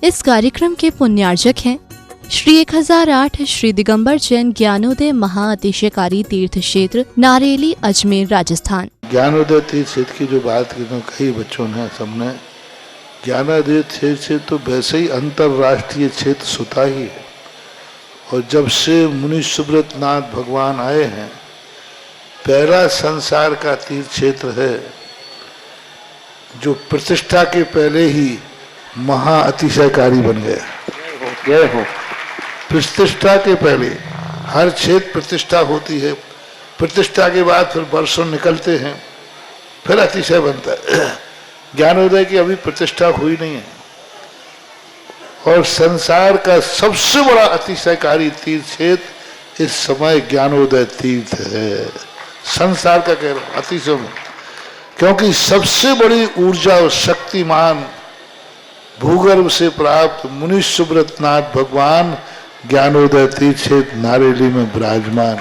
इस कार्यक्रम के पुण्यार्जक हैं श्री 1008 श्री दिगंबर जैन ज्ञानोदय महाअतिशयकारी तीर्थ क्षेत्र नारेली अजमेर राजस्थान। ज्ञानोदय तीर्थ क्षेत्र की जो बात की तो कई बच्चों ने सबने ज्ञानोदय तीर्थ क्षेत्र तो वैसे ही अंतर्राष्ट्रीय क्षेत्र सुता ही है। और जब से मुनि सुब्रत नाथ भगवान आए हैं, पहला संसार का तीर्थ क्षेत्र है जो प्रतिष्ठा के पहले ही महाअतिशयकारी बन गया। प्रतिष्ठा के पहले हर क्षेत्र प्रतिष्ठा होती है, प्रतिष्ठा के बाद फिर वर्षों निकलते हैं, फिर अतिशय बनता है। ज्ञानोदय की अभी प्रतिष्ठा हुई नहीं है। और संसार का सबसे बड़ा अतिशयकारी तीर्थ क्षेत्र इस समय ज्ञानोदय तीर्थ है। संसार का कह रहा हूं अतिशय में, क्योंकि सबसे बड़ी ऊर्जा और शक्तिमान भूगर्भ से प्राप्त मुनि सुब्रत नाथ भगवान ज्ञानोदय तीर्थ क्षेत्र नारेली में विराजमान।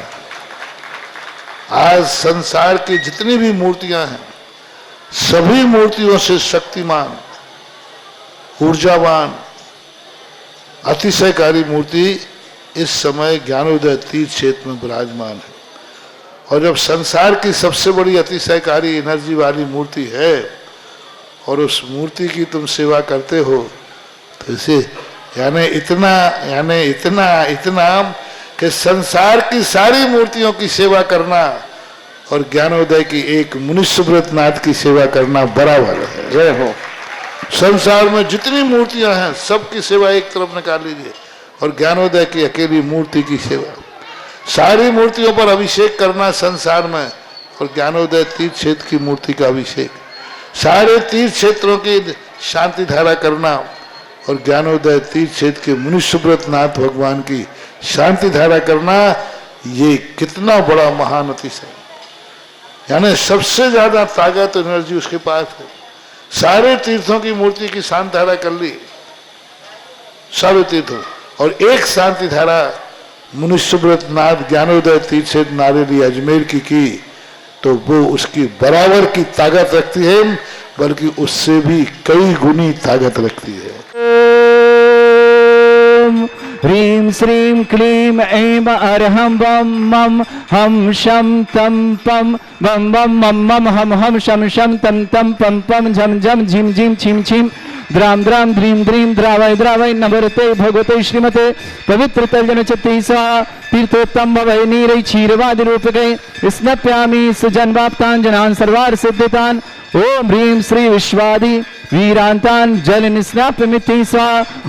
आज संसार की जितनी भी मूर्तियां हैं, सभी मूर्तियों से शक्तिमान, ऊर्जावान, अतिशयकारी मूर्ति इस समय ज्ञानोदय तीर्थ क्षेत्र में विराजमान है। और जब संसार की सबसे बड़ी अतिशयकारी एनर्जी वाली मूर्ति है और उस मूर्ति की तुम सेवा करते हो, तो इसे यानी इतना कि संसार की सारी मूर्तियों की सेवा करना और ज्ञानोदय की एक मुनि सुब्रत नाथ की सेवा करना बराबर है। जय हो। संसार में जितनी मूर्तियां हैं सबकी सेवा एक तरफ निकाल लीजिए और ज्ञानोदय की अकेली मूर्ति की सेवा। सारी मूर्तियों पर अभिषेक करना संसार में और ज्ञानोदय तीर्थ क्षेत्र की मूर्ति का अभिषेक, सारे तीर्थ क्षेत्रों की शांति धारा करना और ज्ञानोदय तीर्थ क्षेत्र के मुनि सुब्रत नाथ भगवान की शांति धारा करना, ये कितना बड़ा महान अतिशय। यानी सबसे ज्यादा ताकत एनर्जी उसके पास है। सारे तीर्थों की मूर्ति की शांति धारा कर ली, सारे तीर्थों, और एक शांति धारा मुनि सुब्रत नाथ ज्ञानोदय तीर्थ क्षेत्र नारेली अजमेर की तो वो उसकी बराबर की ताकत रखती है, बल्कि उससे भी कई गुनी ताकत रखती है। ह्रीं श्रीं क्लीं ऐं अरहं बम मम हम शम तम पम बम बम मम मम हम शम शम तम तम पम पम झम झम झिम झिम छिम छिम द्राम द्राम ध्रीं द्रीं द्रावय द्रावय नमरते भगवते श्रीमते पवित्र तर्जन चतीसा तीर्थोत्तम भवै नीरै क्षीरवादि रूपके स्नप्यामि सुजन्वाप्तान् सर्वार सिद्धितान्। ओम ह्रीं श्री विश्वादि वीरांतान जल निस्नापमिति स्वा।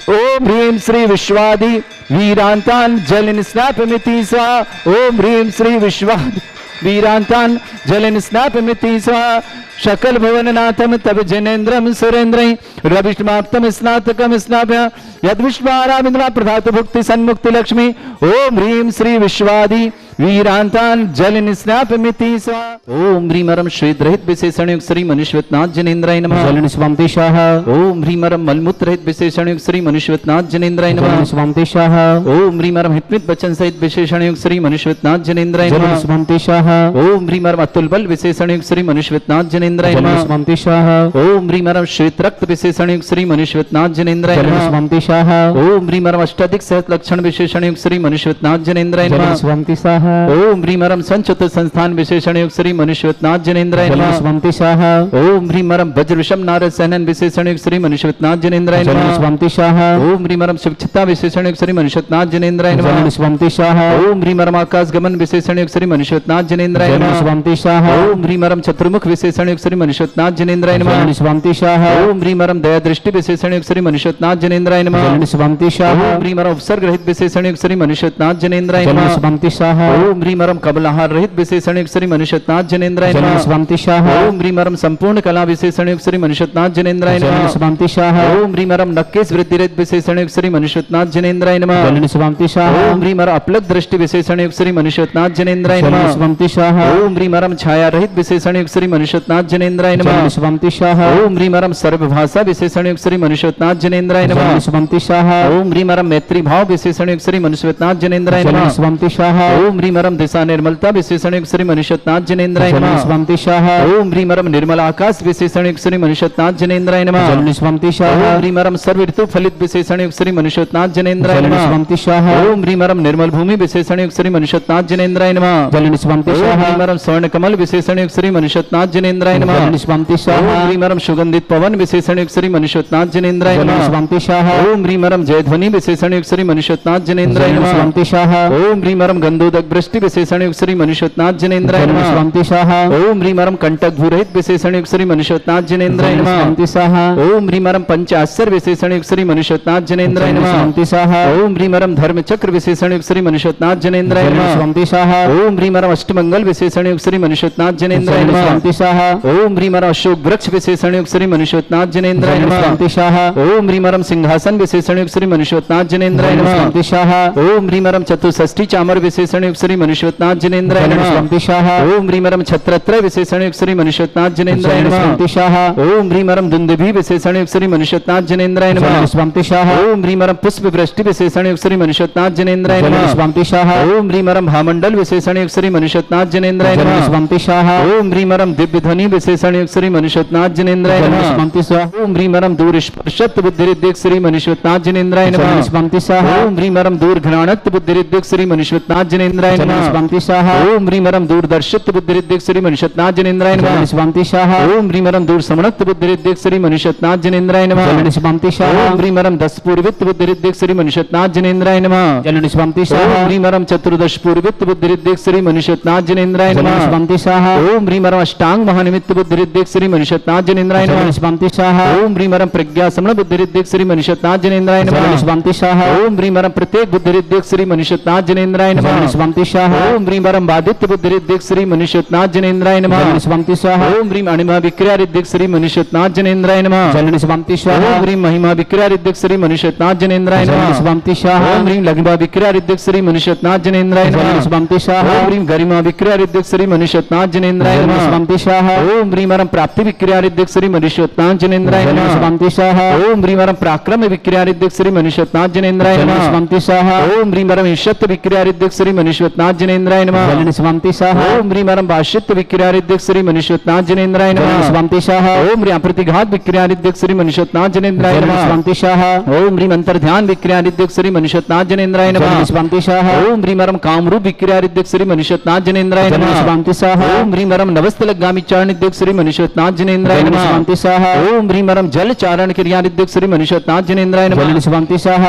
ओम ह्रीं श्री विश्वादि वीरांतान जल निस्नापमिति स्वा। ओम ह्रीं श्री विश्वादि वीरांतान जल निस्नापमिति स्वा। शकल भुवननाथम तब जनेन्द्रम सुरेन्द्रं रविष्माप्तम स्नातकम स्नाप्य यद विश्वारामिन्द्रा प्रधातु भुक्ति सन्मुक्ति लक्ष्मी। ओम ह्रीं श्री विश्वादि वीरांतान जल निस्नापमिति स्वा। ओम ह्रीं मरम श्वेत रहित विशेषण युक्त श्री मनुष्यवतनाथ जनेन्द्राय नमः। जल निस्वामति शाह। ओम ह्रीं मरम मलमूत्र रहित विशेषण युक्त श्री मनुष्यवतनाथ जनेन्द्राय नमः। जल निस्वामति शाह। ओम ह्रीं मरम हितमित वचन सहित विशेषण युक्त श्री मनुष्यवतनाथ जनेन्द्राय नमः। जल निस्वामति शाह। ओम ह्रीं मरम अतुल बल विशेषण युक्त श्री मनुष्यवतनाथ जनेन्द्राय नमः। जल निस्वामति शाह। ओम ह्रीं मरम श्वेत रक्त विशेषण युक्त श्री मनुष्यवतनाथ जनेन्द्राय नमः। जल निस्वामति शाह। ओम ह्रीं मरम अष्टाधिक सहस्र लक्षण विशेषण युक्त श्री मनुष्यवतनाथ जनेन्द्राय नमः। जल निस्वामति शाह। ओम ह्रीं मरम संचुत संस्थान विशेषण युक्त श्री मनुष्यवतनाथ जनेन्द्राय नमः। जल निस्वामति शाह। ओम ह्रीं मरम वज्र विषम नारद सहनन विशेषण युक्त श्री मनुष्यवतनाथ जनेन्द्राय नमः। जल निस्वामति शाह। ओम ह्रीं मरम शिवचित्ता विशेषण युक्त श्री मनुष्यवतनाथ जनेन्द्राय नमः। जल निस्वामति शाह। ओम ह्रीं मरम आकाश गमन विशेषण युक्त श्री मनुष्यवतनाथ जनेन्द्राय नमः। जल निस्वामति शाह। ओम ह्रीं मरम चतुर्मुख विशेषण युक्त श्री मनुष्यवतनाथ जनेन्द्राय नमः। जल निस्वामति शाह। ओम ह्रीं मरम दया दृष्टि विशेषण युक्त श्री मनुष्यवतनाथ जनेन्द्राय नमः। जल निस्वामति शाह। ओम ह्रीं मरम उपसर्ग रहित विशेषण युक्त श्री मनुष्यवतनाथ जनेन्द्राय नमः। जल निस्वामति शाह। ओम ह्रीं मरम कबलाहार रहित विशेषण युक्त श्री मनुष्यवतनाथ जनेन्द्राय नमः। जल निस्वामति शाह। ओम ह्रीं मरम संपूर्ण कला विशेषण युक्त श्री मनुष्यवतनाथ जनेन्द्राय नमः। जल निस्वामति शाह। ओम ह्रीं मरम नक्केश वृद्धि रहित विशेषण युक्त श्री मनुष्यवतनाथ जनेन्द्राय नमः। जल निस्वामति शाह। ओम ह्रीं मरम अपलक दृष्टि विशेषण युक्त श्री मनुष्यवतनाथ जनेन्द्राय नमः। जल निस्वामति शाह। ओम ह्रीं मरम छाया रहित विशेषण युक्त श्री मनुष्यवतनाथ जनेन्द्राय नमः। जल निस्वामति शाह। ओम ह्रीं मरम सर्वभाषा विशेषण युक्त श्री मनुष्यवतनाथ जनेन्द्राय नमः। जल निस्वामति शाह। ओम ह्रीं मरम मैत्री भाव विशेषण युक्त श्री मनुष्यवतनाथ जनेन्द्राय नमः। जल निस्वामति शाह। ओम ह्रीमरम दिशा निर्मलता विशेषण युक्त श्री मनुष्यनाथ जनेन्द्राय नमः। स्वंति शाह ओम ह्रीमरम निर्मल आकाश विशेषण युक्त श्री मनुष्यनाथ जनेन्द्राय नमः। स्वंति शाह ओम ह्रीमरम सर्व ऋतु फलित विशेषण युक्त श्री मनुष्यनाथ जनेन्द्राय नमः। स्वंति शाह ओम ह्रीमरम निर्मल भूमि विशेषण युक्त श्री मनुष्यनाथ जनेन्द्राय नमः। स्वंति ओम शाह ह्रीमरम स्वर्ण कमल विशेषण युक्त श्री मनुष्यनाथ जनेन्द्राय नमः। स्वंति शाह ओम ह्रीमरम सुगंधित पवन विशेषण युक्त श्री मनुष्यनाथ जनेन्द्राय नमः। स्वंति शाह ओम ह्रीमरम जयध्वनि विशेषण युक्त श्री मनुष्यनाथ जनेन्द्राय नमः। स्वंति शाह ओम ह्रीमरम गंधोदक वृष्टि विशेषण युक्त श्री मनुष्यनाथ जनेन्द्राय नमः। स्वंति शाह ओम ह्रीमरम कंटक भूरहित विशेषण युक्त श्री मनुष्यनाथ जनेन्द्राय नमः। स्वंति शाह ओम ह्रीमरम पंचाश्चर्य विशेषण युक्त श्री मनुष्यनाथ जनेन्द्राय नमः। स्वंति शाह ओम ह्रीमरम धर्म चक्र विशेषण युक्त श्री मनुष्यनाथ जनेन्द्राय नमः। स्वंति शाह ओम ह्रीमरम अष्टमंगल विशेषण युक्त श्री मनुष्यनाथ जनेन्द्राय नमः। स्वंति शाह ओम ह्रीमरम अशोक वृक्ष विशेषण युक्त श्री मनुष्यनाथ जनेन्द्राय नमः। स्वंति शाह ओम ह्रीमरम सिंहासन विशेषण युक्त श्री मनुष्यनाथ जनेन्द्राय नमः। स्वंति शाह ओम ह्रीमरम चतुष्षष्ठी चामर विशेषण युक्त श्री मनुष्यनाथ जनेन्द्राय नमः। स्वंति शाह ओम ह्रीमरम छत्रत्रय विशेषण युक्त श्री मनुष्यनाथ जनेन्द्राय नमः। स्वंति शाह ओम ह्रीमरम दुंदुभि विशेषण युक्त श्री मनुष्यनाथ जनेन्द्राय नमः। स्वंति शाह ओम ह्रीमरम पुष्प वृष्टि विशेषण युक्त श्री मनुष्यनाथ जनेन्द्राय नमः। स्वंति शाह ओम ह्रीमरम भामंडल विशेषण युक्त श्री मनुष्यनाथ जनेन्द्राय नमः। स्वंति शाह ओम ह्रीमरम दिव्य ध्वनि विशेषण युक्त श्री मनुष्यनाथ जनेन्द्राय नमः। स्वंति शाह ओम ह्रीमरम दूर स्पर्शत बुद्धिरिद्धिक श्री मनुष्यनाथ जनेन्द्राय नमः। स्वंति शाह ओम ह्रीमरम दूर घ्राणत बुद्धिरिद्धिक श्री मनुष्यनाथ जनेन्द्राय नमः। स्वंति शाह ओम ह्रीमरम दूरदर्शित बुद्धिरिद्धिक श्री मनुष्यनाथ जनेन्द्राय नमः। स्वंति शाह ओम ह्रीमरम दूर समणत बुद्धिरिद्धिक श्री मनुष्यनाथ जनेन्द्राय नमः। स्वंति शाह ओम ह्रीमरम दस पूर्वित बुद्धिरिद्धिक श्री मनुष्यनाथ जनेन्द्राय नमः। स्वंति शाह ओम ह्रीमरम चतुर्दश पूर्वित बुद्धिरिद्धिक श्री मनुष्यनाथ जनेन्द्राय नमः। स्वंति शाह ओम ह्रीमरम अष्टांग महानिमित्त बुद्धिरिद्धिक श्री मनुष्यनाथ जनेन्द्राय नमः। स्वंति शाह ओम ह्रीमरम प्रज्ञा समण बुद्धिरिद्धिक श्री मनुष्यनाथ जनेन्द्राय नमः। स्वंति शाह ओम ह्रीमरम प्रत्येक बुद्धिरिद्धिक श्री मनुष्यनाथ जनेन्द्राय नमः। स्वंति शाह ओम ह्रीमरम बादित्य बुद्धिरिद्धिक श्री मनुष्यनाथ जनेन्द्राय नमः। स्वंति शाह ओम ह्रीम अणिमा विक्रिया रिद्धिक श्री मनुष्यनाथ जनेन्द्राय नमः। स्वंति शाह ओम ह्रीम महिमा विक्रिया रिद्धिक श्री मनुष्यनाथ जनेन्द्राय नमः। स्वंति शाह ओम ह्रीम लघिमा विक्रिया रिद्धिक श्री मनुष्यनाथ जनेन्द्राय नमः। स्वंति शाह ओम ह्रीम गरिमा विक्रिया रिद्धिक श्री मनुष्यनाथ जनेन्द्राय नमः। स्वंति शाह ओम ह्रीमरम प्राप्ति विक्रिया रिद्धिक श्री मनुष्यनाथ जनेन्द्राय नमः। स्वंति शाह ओम ह्रीमरम पराक्रम विक्रिया रिद्धिक श्री मनुष्यनाथ जनेन्द्राय नमः। स्वंति शाह ओम ह्रीमरम ईशत्व विक्रिया रिद्धिक श्री मनुष्यनाथ जनेन्द्राय नमः। स्वंति शाह ओम ह्रीमरम भाष्यत्व विक्रिया रिद्धिक श्री मनुष्यनाथ जनेन्द्राय नमः। स्वंति शाह ओम ह्रीम प्रतिघात विक्रिया रिद्धिक श्री मनुष्यनाथ जनेन्द्राय नमः। स्वंति शाह ओम ह्रीम अंतर्ध्यान विक्रिया रिद्धिक श्री मनुष्यनाथ जनेन्द्राय नमः। स्वंति शाह ओम ह्रीमरम कामरूप विक्रिया रिद्धिक श्री मनुष्यनाथ जनेन्द्राय नमः। स्वंति शाह ओम ह्रीमरम नवस्तलगामी चारण रिद्धिक श्री मनुष्यनाथ जनेन्द्राय नमः। स्वंति शाह ओम ह्रीमरम जल चारण क्रिया रिद्धिक श्री मनुष्यनाथ जनेन्द्राय नमः। स्वंति शाह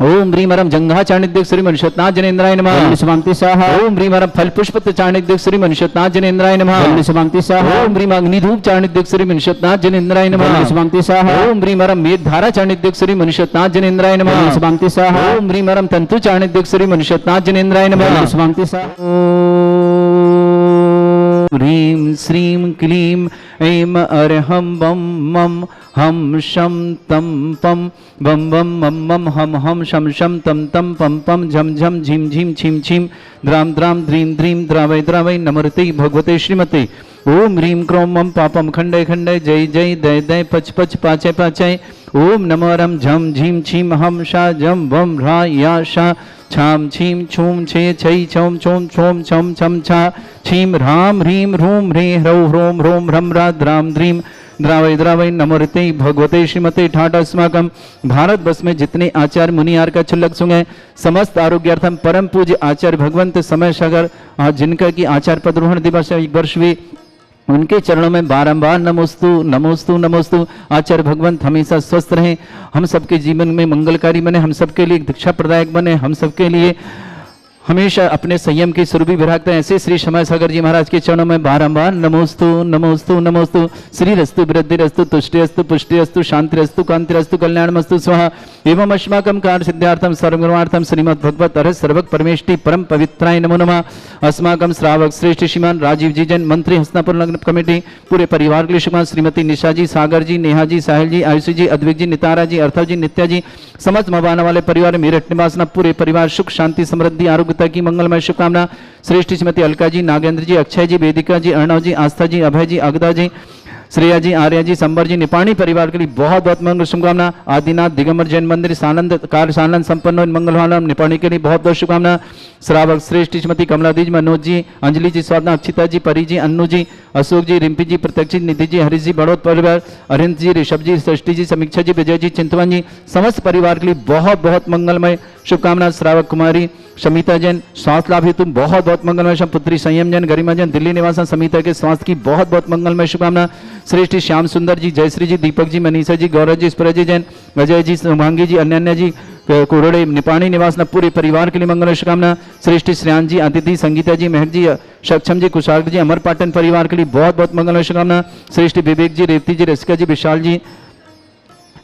ओम ह्रीमरम जंघा चाणिद्य श्री मनुष्यनाथ जनेन्द्राय नमः। स्वंति शाह ओम ह्रीमरम फल पुष्प चाणिद्य श्री मनुष्यनाथ जनेन्द्राय नमः। स्वंति शाह ओम ह्रीम अग्निधूप चाणिद्य श्री मनुष्यनाथ जनेन्द्राय नमः। स्वंति शाह ओम ह्रीमरम मेघ धारा चाणिद्य श्री मनुष्यनाथ जनेन्द्राय नमः। स्वंति शाह ओम ह्रीमरम तंतु चाणिद्य श्री मनुष्यनाथ जनेन्द्राय नमः। स्वंति शाह ह्रीं श्रीं क्लीं ऐं अरहं बम मम हम शम तम पम बम बम मम मम हम हम शम शम तम तम पम पम झम झम झिम झिम छिम छिम द्राम द्राम ध्रीं ध्रीं द्रावय द्रावय नमर्ते भगवते श्रीमते। ओम ह्रीं क्रों मम पापम खंडय खंडय जय जय दय दय पच पच पाचय पाचय। ओम नमो रम झम झीम छीम हम शा जम वम ह्रा या शा छाम छीम छूम छे छै छौम छोम छोम छम छम छा छीम ह्राम ह्रीं ह्रूम ह्रे ह्रौ ह्रोम ह्रोम ह्रम रा द्राम द्रीं द्रावय द्रावय नमोरते भगवते श्रीमते ठाट अस्माकम। भारत वर्ष में जितने आचार्य मुनियार का छुल्लक सुंगे समस्त आरोग्यार्थम परम पूज्य आचार्य भगवंत समय सागर आज जिनका की आचार्य पदरोहण दिवस एक वर्ष भी उनके चरणों में बारंबार नमोस्तु नमोस्तु नमोस्तु। आचार्य भगवंत हमेशा स्वस्थ रहें, हम सबके जीवन में मंगलकारी बने, हम सबके लिए दीक्षा प्रदायक बने, हम सबके लिए हमेशा अपने संयम की सुरभि विराजते हैं। ऐसे श्री समय सागर जी महाराज के चरणों में बारंबार नमोस्तु नमोस्तु नमोस्तु। श्री रस्तु वृद्धि रस्तु तुष्टि अस्तु पुष्टि अस्तु शांति रस्तु कांति रस्तु कल्याणमस्तु स्वाहा। एवं अस्माकं कार्य सिद्धार्थम सर्वगुणार्थम श्रीमद् भगवत अरहत सर्वक परमेष्टि परम पवित्राय नमो नमः। अस्माकं श्रावक श्रेष्ठ श्रीमान राजीव जी जैन मंत्री हस्तापुर नगर कमेटी पूरे परिवार के लिए श्रीमान श्रीमती निशा जी, सागर जी, नेहा जी, साहिल जी, आयुषी जी, अद्विक जी, नितारा जी, अर्थव जी, नित्या जी, समस्त मवाना वाले परिवार मेरठ निवासना पूरे परिवार सुख शांति समृद्धि आरोग्यता की मंगलमय शुभकामना। श्रेष्ठ श्रीमती अलका जी, नागेंद्र जी, अक्षय जी, वेदिका जी, अर्णव जी, आस्था जी, अभय जी, अगदा जी, श्रेया जी, आर्या जी, संबर जी, निपाणी परिवार के लिए बहुत बहुत मंगल शुभकामना। आदिनाथ दिगंबर जैन मंदिर सानंद कार्य सानंद संपन्न मंगलवान निपाणी के लिए बहुत बहुत शुभकामना। श्रावक श्रेष्ठ श्रीमती कमलादी जी, मनोज जी, अंजलि जी, स्वादना, अक्षिता जी, परी जी, अन्नू जी, अशोक जी, रिम्पी जी, प्रत्यक्ष जी, निधि जी, हरीश जी, बड़ौत परिवार, अरिंद जी, ऋषभ जी, सृष्टि जी, समीक्षा जी, विजय जी, चिंतवन जी, समस्त परिवार के लिए बहुत बहुत मंगलमय शुभकामना। श्रावक कुमारी शमिता जैन, स्वास्थ्य लाभ हेतु बहुत बहुत मंगलमय। पुत्री संयम जैन, गरिमा जैन, दिल्ली निवासन समिता के स्वास्थ्य की बहुत बहुत मंगलमय शुभकामना। श्रेष्ठ श्याम सुंदर जी, जयश्री जी, दीपक जी, मनीषा जी, गौरव जी, स्परा जी जैन, अजय जी, शुभांगी जी, अन्य जी, कोरोड़े निपाणी निवास पूरे परिवार के लिए मंगल शुभकामना। श्रेष्ठ श्रेयान जी, अदिति, संगीता जी, महक जी, सक्षम जी, कुशाग्र जी, अमर पाटन परिवार के लिए बहुत बहुत मंगल शुभकामना। श्रेष्ठ विवेक जी, रेवती जी, रसिका जी, विशाल जी,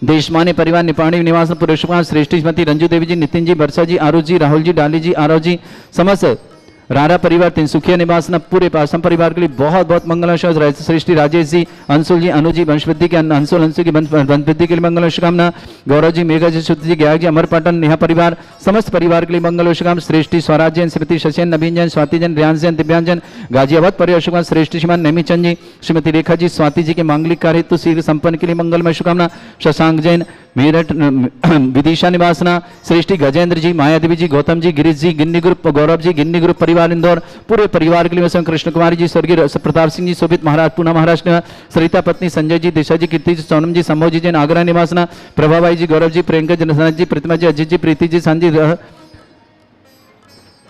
देशमान्य परिवार निपाणी निवास पूरे शुभकामना। श्रेष्ठ श्रीमती रंजू देवी जी, नितिन जी, वर्षा जी, आरुष जी, राहुल जी, डाली जी, आरव जी, समस्त रारा परिवार तिनसुखिया निवास पूरे पासम परिवार के लिए बहुत बहुत मंगल श्रेष्ठ राजेश जी, अंशुल जी, अनु जी, वंशवृद्धि के अंशुल अंशु की वंशवृद्धि के लिए मंगल शुभकामना। गौरव जी, मेघा जी, शुद्ध जी, ज्ञान जी, अमर पाटन नेहा परिवार समस्त परिवार के लिए मंगल शुभकामना। श्रेष्ठी स्वराज जैन, श्रीमती शशेन, नवीन जैन, स्वाति जैन, रियांश जैन, दिव्यांजन, गाजियाबाद परिवार शुभकामना। श्रेष्ठ श्रीमान नेमीचंद जी, श्रीमती रेखा जी, स्वाति जी के मांगलिक कार्य हेतु शीघ्र संपन्न के लिए मंगलमय शुभकामना। शशांक जैन, मेरठ विदिशा निवासना। श्रेष्ठी गजेंद्र जी, माया देवी जी, गौतम जी, गिरीश जी, गिन्नी ग्रुप, गौरव जी, गिन्नी ग्रुप परिवार इंदौर पूरे परिवार के लिए कृष्ण कुमारी जी, स्वर्गीय प्रताप सिंह जी, शोभित महाराज पूना महाराष्ट्र, सरिता पत्नी, संजय जी, दिशा जी, कीर्ति जी, सोनम जी, संभव जी जैन, आगरा निवासना। प्रभाबाई जी, गौरव जी, प्रियंका जी, जी, प्रतिमा जी, अजीत जी, प्रीति जी, संजय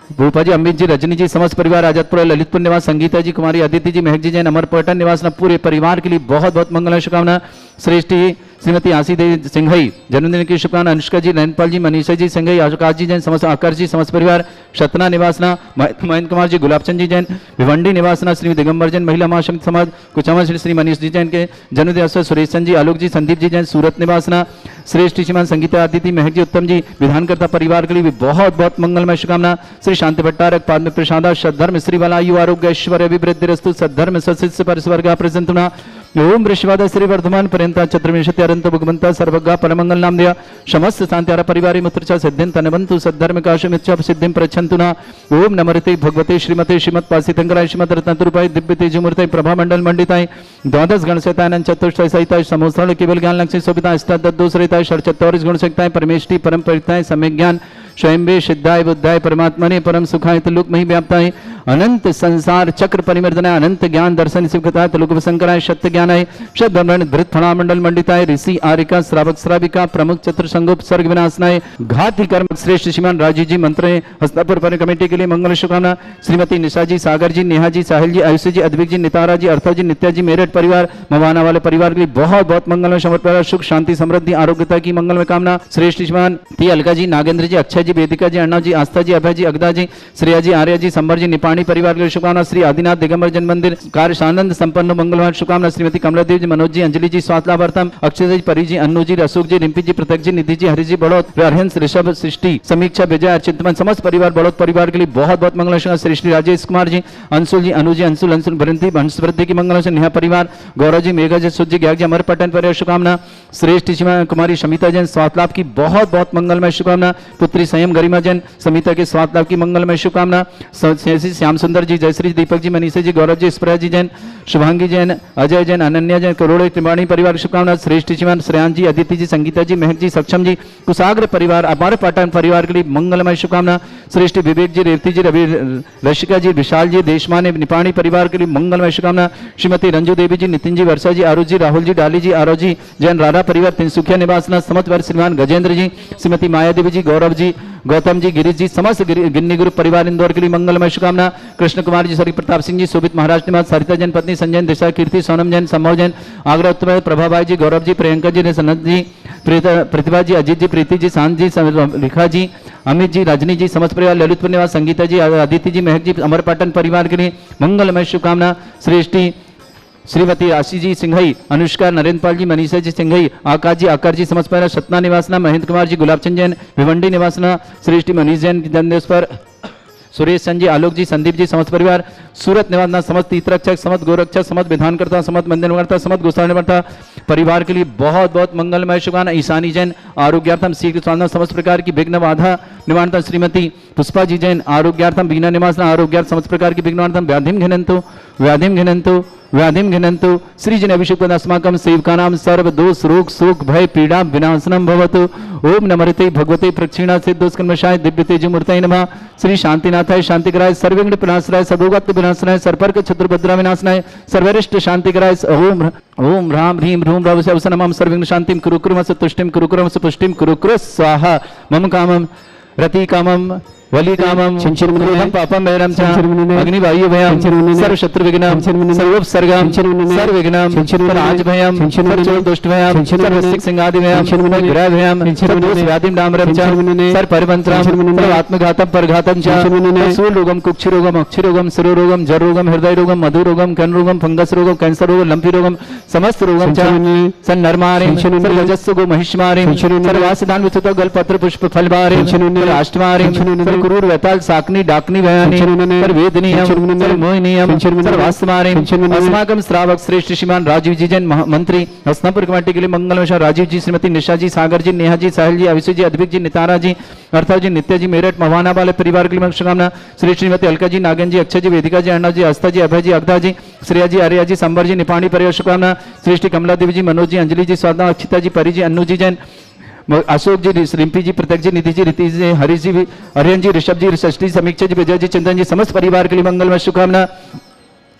भूपा जी, अमित जी, रजनी जी, समस्त परिवार आजादपुर ललितपुर निवास, संगीता जी, कुमारी अदिति जी, महक जी जैन, अमरपटन निवास पूरे परिवार के लिए बहुत बहुत मंगल शुभकामना। श्रेष्ठी श्रीमती आशी देवी सिंघई जन्मदिन की शुभकामना। अनुष्का जी, नयनपाल जी, मनीषा जी सिंघई, आकाश जी जैन, समस्त आकर्ष जी, समस्त परिवार सतना निवासना। महेंद्र कुमार जी, गुलाबचंद जी जैन, भिवंडी निवासना। श्री दिगंबर जैन महिला महाशक्ति समाज कुचामन, श्री मनीष जी जैन के जन्मदिन अवसर सुरेश चंद जी, आलोक जी, संदीप जी जैन, सूरत निवासना। श्रेष्ठ श्रीमान संगीता आदिति, महक जी, उत्तम जी, विधानकर्ता परिवार के लिए भी बहुत बहुत मंगलमय शुभकामना। श्री शांति भट्टारक, पाद में प्रसादा, सद्धर्म श्री वाला आयु आरोग्य ऐश्वर्य अभिवृद्धि रस्तु, सद्धर्म सत्सिद्ध परिस्वर्ग प्रसन्ना। ओम वृषवाद श्री वर्धमान पर्यंत चतुर्विंशति अरंत भगवंता सर्वज्ञ परमंगल नाम दिया समस्त शांति परिवार मुत्रचा सिद्धिं तनवंतु सद्धर्म काशमिच्छा सिद्धिं प्रच्छन्तु न। ओम नमस्ते भगवते श्रीमते श्रीमत् पासितंकराय श्रीमत् रत्नतुरूपाय दिव्य तेजमूर्तये प्रभा मंडल मंडिताय द्वादश गण सहिताय चतुष्टय सहिताय समोस्ताय केवल ज्ञान लक्ष्मी शोभिता अष्टादश रहिताय षट्चत्वारिश गुण सहिताय परमेष्टि परम परिताय सम्यक ज्ञान स्वयं सिद्धाय बुद्धाय परमात्मने परम सुखाय तलुक मही व्याप्ताय अनंत संसार चक्र परिवर्तनाय अनंत ज्ञान दर्शन शिवकथाय तलुक संकराय सत्य ज्ञानाय शब्द ब्रह्मांड धृत फणामंडल मंडिताय ऋषि आरिका श्रावक श्राविका प्रमुख चतुर संगोप सर्ग विनाशनाय घाती कर्म श्रेष्ठ श्रीमान राजीव जी मंत्र हस्तापुर पर कमेटी के लिए मंगल शुभकामना। श्रीमती निशा जी, सागर जी, नेहा जी, साहिल जी, आयुषी जी, अद्विक जी, नितारा जी, अर्था जी, नित्या जी, मेरठ परिवार मवाना वाले परिवार के लिए बहुत बहुत मंगलमय समर्पण सुख शांति समृद्धि आरोग्यता की मंगलमय कामना। श्रेष्ठ श्रीमान टी अलका जी, नागेंद्र जी, अक्षय जी, वेदिका जी, अर्णव जी, आस्था जी, अभय जी, अगदा जी, श्रेया जी, आर्या जी, संबर जी, निपाणी परिवार के लिए शुभकामना। श्री आदिनाथ दिगंबर जन मंदिर कार्य आनंद संपन्न मंगलमय शुभकामना। श्रीमती कमलादेव जी, मनोज जी, अंजलि जी, स्वास्थ्य लाभार्थम अक्षय जी, परी जी, अन्नू जी, अशोक जी, रिम्पी जी, प्रत्यक्ष जी, निधि जी, हरि जी, बड़ौत, अरहंस, ऋषभ, सृष्टि, समीक्षा, विजय, चिंतमन समस्त परिवार बड़ौत परिवार के लिए बहुत बहुत मंगल। श्री राजेश कुमार जी, अंशुल जी, अनु जी, अंशुल अंशुल भरंती वंशवृद्धि की मंगल। नेहा परिवार गौरव जी, मेघा जी, सुध जी, ज्ञान जी, अमर पटन परिवार शुभकामना। श्रेष्ठ कुमारी शमिता जैन स्वास्थ्य लाभ की बहुत बहुत मंगलमय शुभकामना। पुत्री संयम गरिमा जैन समिता के स्वास्थ्य लाभ की मंगलमय शुभकामना। श्याम सुंदर जी, जयश्री, दीपक जी, मनीषा जी, गौरव जी, स्परा जी जैन, शुभांगी जैन, अजय जैन, अनन्या जैन, करोड़े त्रिवाणी परिवार शुभकामना। श्रेष्ठ श्रीमान श्रेयान जी, अदिति जी, संगीता जी, महक जी, सक्षम जी, कुशाग्र परिवार अपार पाटन परिवार के लिए मंगलमय शुभकामना। श्रेष्ठ विवेक जी, रेवती जी, रवि, रशिका जी, विशाल जी, देशमान्य निपाणी परिवार के लिए मंगलमय शुभकामना। श्रीमती रंजू देवी जी, नितिन जी, वर्षा जी, आरुष जी, राहुल जी, डाली जी, आरव जी, जैन रारा परिवार तिनसुखिया निवासना समस्त वर्ष श्रीमान गजेंद्र जी, श्रीमती माया देवी जी, गौरव जी, गौतम जी, गिरीश जी, समस्त गिन्नी ग्रुप परिवार इंदौर के लिए मंगलमय शुभकामना। कृष्ण कुमार जी, सरी प्रताप सिंह जी, शोभित महाराष्ट्र निवास, सरिता जैन पत्नी, संजय दिशा, कीर्ति, सोनम जैन, संभव जैन, आगरा उत्तर, प्रभाबाई जी, गौरव जी, प्रियंका जी, सनत जी, प्रतिभा जी, अजीत जी, प्रीति जी, शांत जी, रेखा जी, अमित जी, रजनी जी, समस्त परिवार ललितपुर निवास, संगीता जी, आदिति जी, महक जी, अमरपाटन परिवार के लिए मंगलमय शुभकामना। श्रेष्ठी श्रीमती राशि जी सिंघई, अनुष्का, नरेंद्र पाल जी, मनीषा जी सिंघई, आकाश जी, आकर जी, समस्त परिवार सतना निवासना। महेंद्र कुमार जी, गुलाबचंद जैन, भिवंडी निवासना। श्रेष्ठी मनीष जैन जन्मदिवस पर सुरेश चंद जी, आलोक जी, संदीप जी, समस्त परिवार सूरत निवासना। समस्त तीर्थरक्षक, समस्त गोरक्षक, समस्त विधानकर्ता, समस्त मंदिर निवार्ता, समस्त गोसाई निवार्ता, परिवार के लिए बहुत बहुत मंगलमय शुभकामना। ईशानी जैन आरोग्यार्थम शीघ्र स्वास्थ्य समस्त प्रकार की विघ्न बाधा निवारणता। श्रीमती पुष्पा जी जैन आरोग्यार्थम बीना निवास आरोग्यार्थ समस्त प्रकार की विघ्नार्थम व्याधिम घिनंतु व्याधिम घिनंतु व्याधिम घिनंतु। श्री जन अभिषेक अस्माकं सेवकानां सर्व दोष रोग शोक भय पीड़ा विनाशनम भवतु। ओम नमस्ते भगवते प्रक्षिणा सिद्धोस्कर्मशाय दिव्य तेजमूर्तये नमः। श्री शांतिनाथाय शांतिकराय सर्वविघ्न विनाशनाय सर्वोगत विनाशनाय सर्पर्क क्षत्रभद्रा विनाशनाय सर्वरिष्ट शांतिकराय ओम ओम ह्रां ह्रीं ह्रूं रवसे अवसनमं सर्वविघ्न शांतिं कुरु कुरुमस तुष्टिं कुरु कुरुमस पुष्टिं कुरु कुरु स्वाहा। मम कामं रति कामं वली कामं क्रोधं पापं वैरं च अग्निवायु भयं सर्व शत्रु विघ्नं सर्वोपसर्गं सर्वविघ्नं सर्वराज भयं सर्व दुष्ट भयं सर्वसिक सिंहादि भयं ग्रह भयं सर्वदोष व्याधिं डामरं च सर्व परिवंत्रं सर्व आत्मघातं परघातं च सूलरोगं कुक्षिरोगं अक्षिरोगं शिरोरोगं जररोगं हृदय रोगं मधुरोगं कर्ण फंगस रोगं कैंसर रोगं लंपी रोगं समस्त रोगं च सन्नरमारे सर्वजस्सु गो महिष्मारे सर्वासिदान विस्तृत गलपत्र पुष्प फलबारे अष्टमारे क्रूर वेताल साकनी डाकनी भयानी वेदनीयम मोहिनीयम सर्वास्मारे अस्माकं श्रावक श्रेष्ठ श्रीमान राजीव जी जैन मंत्री हसनापुर कमेटी के लिए मंगलमय राजीव जी श्रीमती निशा जी सागर जी नेहा जी साहिल जी अभिषेक जी अद्विक जी नितारा जी अर्थात जी नित्य जी मेरठ मवाना वाले परिवार के लिए शुभकामना। श्री श्रीमती अलका जी नागन जी अक्षय जी वेदिका जी अण्णा जी आस्था जी अभय जी अगदा जी श्रेया जी आर्या जी संबर जी निपाणी परिवार शुभकामना। श्री श्री कमला देवी जी मनोज जी अंजलि जी स्वादा अक्षिता जी परी जी अन्नू जी जैन अशोक जी रिम्पी जी प्रत्यक्ष जी निधि जी रितीश जी हरीश जी हरियन जी ऋषभ जी षष्ठी समीक्षा जी विजय जी चंदन जी समस्त परिवार के लिए मंगलमय शुभकामना।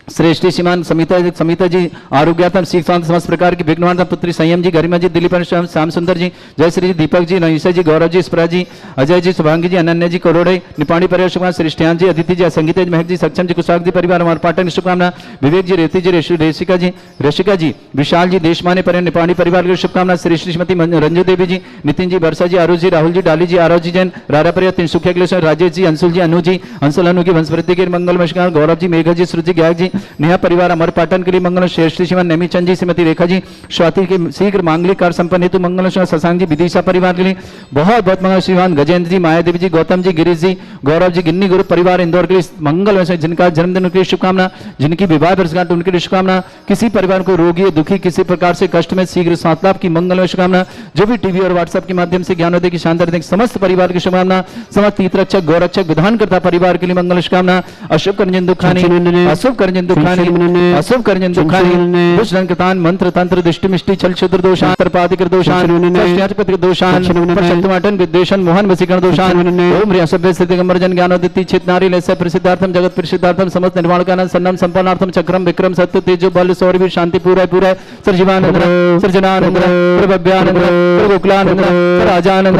श्रेष्ठी श्रीमान समिता जी आरोग्यार्थम सीख समस्त प्रकार की विघ्नवान पुत्री संयम जी गरिमा जी दिलीप श्याम सुंदर जी जयश्री जी दीपक जी नईसा जी गौरव जी स्प्रा जी अजय जी शुभांगी जी अनन्या जी करोड़े निपाणी परिवार शुभकामना। श्रेष्ठयान जी अदिति जी संगीत जी महक जी सक्षम जी कुशाक जी परिवार हमारे पाटन शुभकामना। विवेक जी रेती जी ऋषिका जी विशाल जी देशमाने परिवार निपाणी परिवार की शुभकामना। श्री श्रीमती रंजू देवी जी नितिन जी वर्षा जी आरुष जी राहुल जी डाली जी आरव जी जैन रारा परिवार तिनसुखिया के राजेश जी अंशुल जी अनु जी अंशुल अनु की वंशवृद्धि के मंगलमय शुभकामना। गौरव जी मेघा जी श्रुति गायक जी नेहा परिवार अमर पाटन के लिए मंगल। श्रेष्ठी श्रीमान नेमी चंद जी श्रीमती रेखा जी स्वाति के शीघ्र मांगलिक कार्य संपन्न हेतु मंगल। शशांक जी विदिशा परिवार के लिए बहुत बहुत मंगल। श्रीमान गजेंद्र जी माया देवी जी गौतम जी गिरीश जी गौरव जी गिन्नी गुरु परिवार इंदौर के लिए मंगल। जिनका जन्मदिन उनके लिए शुभकामना जिनकी विवाह वर्षगांठ उनके लिए शुभकामना। किसी परिवार को रोगी दुखी किसी प्रकार से कष्ट में शीघ्र स्वास्थ्य लाभ की मंगल शुभकामना। जो भी टीवी और व्हाट्सएप के माध्यम से ज्ञानोदय की शानदार देख समस्त परिवार की शुभकामना। समस्त तीर्थरक्षक गौरक्षक विधानकर्ता परिवार के लिए मंगल शुभकामना। अशुभ करंजन दुखानी अशुभ करंजन दुखानी अशुभ करंजन दुखानी दुष्टन कृतान मंत्र तंत्र दृष्टि मिष्टि छल क्षुद्र दोषान सर्पादिक दोषान षष्ट्याधिपतिक दोषान शक्तिमाटन विद्वेषण मोहन वसीकरण दोषान ओम ह्रीं सभ्य सिद्धि गंबरजन ज्ञानोदिति चित नारी लस्य प्रसिद्धार्थम जगत प्रसिद्धार्थम समस्त निर्वाण कानन सन्नम संपन्नार्थम चक्रम विक्रम सत्य तेजो बल सौरभीर शांति पूरा पूरा सर्जीवानंद सर्जनानंद प्रभव्यानंद प्रगोकुलानंद राजानंद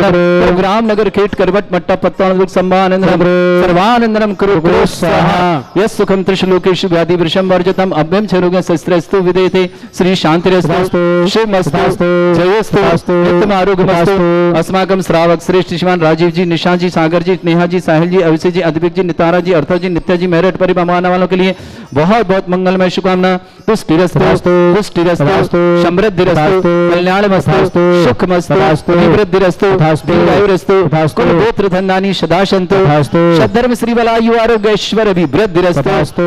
ग्राम नगर खेट करवट मट्टा पत्तानंद संभानंद सर्वानंदनम कुरु कुरु स्वाहा। यस् सुखम त्रिशलोकेषु व्याधि वृषम वर्जतम अभ्यम छरोगं शस्त्रस्तु विदेते श्री शांतिरस्तु शिवमस्तु जयोस्तु नित्यम आरोग्यमस्तु। अस्माकं श्रावक श्रेष्ठ श्रीमान राजीव जी निशा जी सागर जी नेहा जी साहिल जी अभिषेक जी अद्विक जी नितारा जी अर्था जी नित्या जी मेरठ परिवार वालों के लिए बहुत बहुत मंगलमय शुभकामना। पुष्टिरस्तु पुष्टिरस्तु समृद्धिरस्तु कल्याणमस्तु सुखमस्तु अभिवृद्धिरस्तु दीर्घायुरस्तु कुल गोत्र धनानि सदा सन्तु सद्धर्म श्री बलायु आरोग्य ऐश्वर्य अभिवृद्धिरस्तु।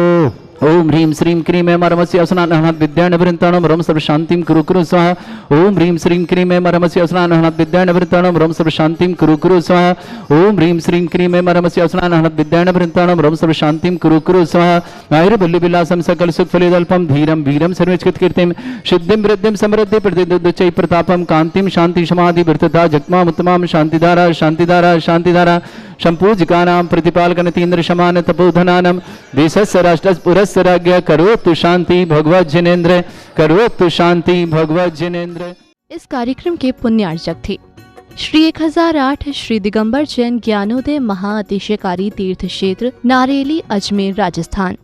ओम ह्रीं श्रीं क्रीं ऐं मरमस्य असनानहनात् विद्यानवृन्ताणं रम सर्व शांतिं कुरु कुरु स्वाहा। ओम ह्रीं श्रीं क्रीं ऐं मरमस्य असनानहनात् विद्यानवृन्ताणं रम सर्व शांतिं कुरु कुरु स्वाहा। ओम ह्रीं श्रीं क्रीं ऐं मरमस्य असनानहनात् विद्यानवृन्ताणं रम सर्व शांतिं कुरु कुरु स्वाहा। आयुर्बल्यविलासं सकल सुखफलिदल्पं धीरं वीरं सर्वैश्चित्कीर्तिं सिद्धिं वृद्धिं समृद्धि प्रतिदुच्चै प्रतापं कांतिं शांति समाधि वृद्धता जगमाम उत्तमां शांतिधारा शांतिधारा शांतिधारा संपूजिकानां प्रतिपालकनतीन्द्र शमान तपोधनानं देशस्य राष्ट्रस्य पुरस्य राज्ञ करोतु शांति भगवत जिनेन्द्र करोतु शांति भगवत जिनेन्द्र। इस कार्यक्रम के पुण्यार्चक थे श्री 1008 श्री दिगंबर जैन ज्ञानोदय महाअतिशयकारी तीर्थ क्षेत्र नारेली अजमेर राजस्थान।